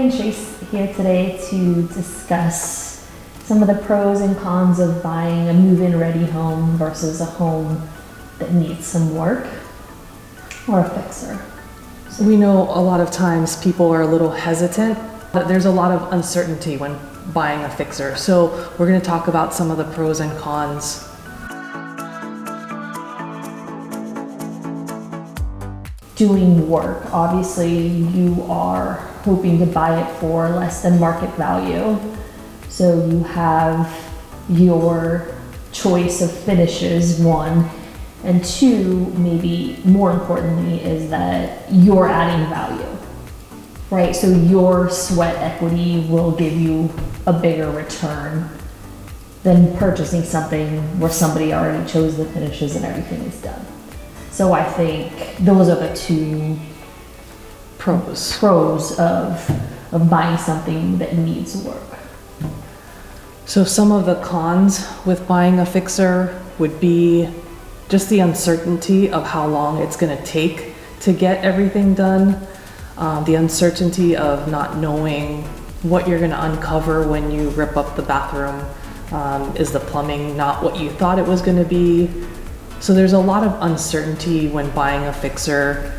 and Chase here today to discuss some of the pros and cons of buying a move-in ready home versus a home that needs some work or a fixer. We know a lot of times people are a little hesitant, but there's a lot of uncertainty when buying a fixer. So we're going to talk about some of the pros and cons. Doing work, obviously you are hoping to buy it for less than market value. So you have your choice of finishes, one, and two, maybe more importantly, is that you're adding value, right? So your sweat equity will give you a bigger return than purchasing something where somebody already chose the finishes and everything is done. So I think those are the two pros of buying something that needs work. So some of the cons with buying a fixer would be just the uncertainty of how long it's going to take to get everything done, the uncertainty of not knowing what you're going to uncover when you rip up the bathroom. Is the plumbing not what you thought it was going to be? So there's a lot of uncertainty when buying a fixer.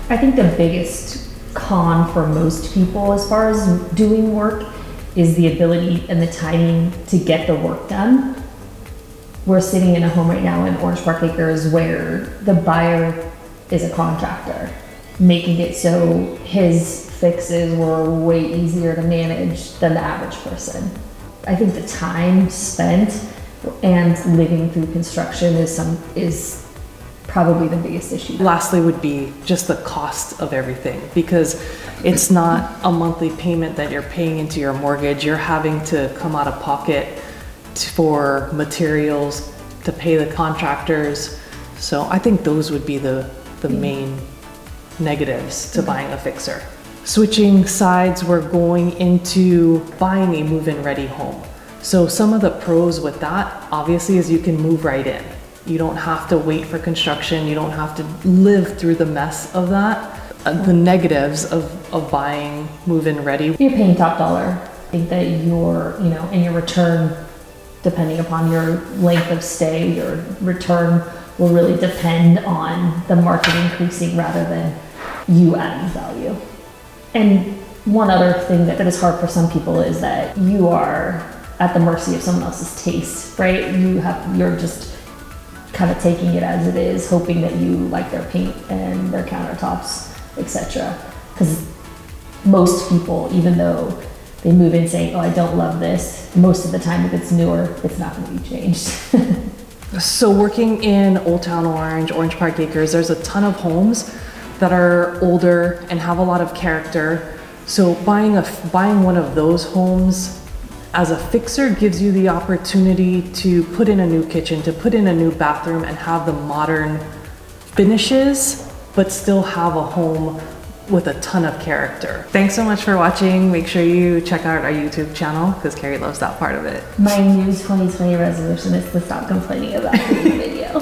I think the biggest con for most people as far as doing work is the ability and the timing to get the work done. We're sitting in a home right now in Orange Park Acres where the buyer is a contractor, making it so his fixes were way easier to manage than the average person. I think the time spent and living through construction is probably the biggest issue. Lastly would be just the cost of everything, because it's not a monthly payment that you're paying into your mortgage. You're having to come out of pocket for materials, to pay the contractors. So I think those would be the main negatives to buying a fixer. Switching sides, we're going into buying a move-in ready home. So some of the pros with that obviously is you can move right in. You don't have to wait for construction. You don't have to live through the mess of that. The negatives of buying move-in ready. You're paying top dollar. I think that and your return, depending upon your length of stay, your return will really depend on the market increasing rather than you adding value. And one other thing that is hard for some people is that you are at the mercy of someone else's taste, right? You're just kind of taking it as it is, hoping that you like their paint and their countertops, etc. Because most people, even though they move in saying, oh, I don't love this, most of the time if it's newer, it's not going to be changed. So working in Old Town Orange Park Acres, there's a ton of homes that are older and have a lot of character. So buying one of those homes as a fixer gives you the opportunity to put in a new kitchen, to put in a new bathroom and have the modern finishes, but still have a home with a ton of character. Thanks so much for watching. Make sure you check out our YouTube channel because Carrie loves that part of it. My new 2020 resolution is to stop complaining about the video.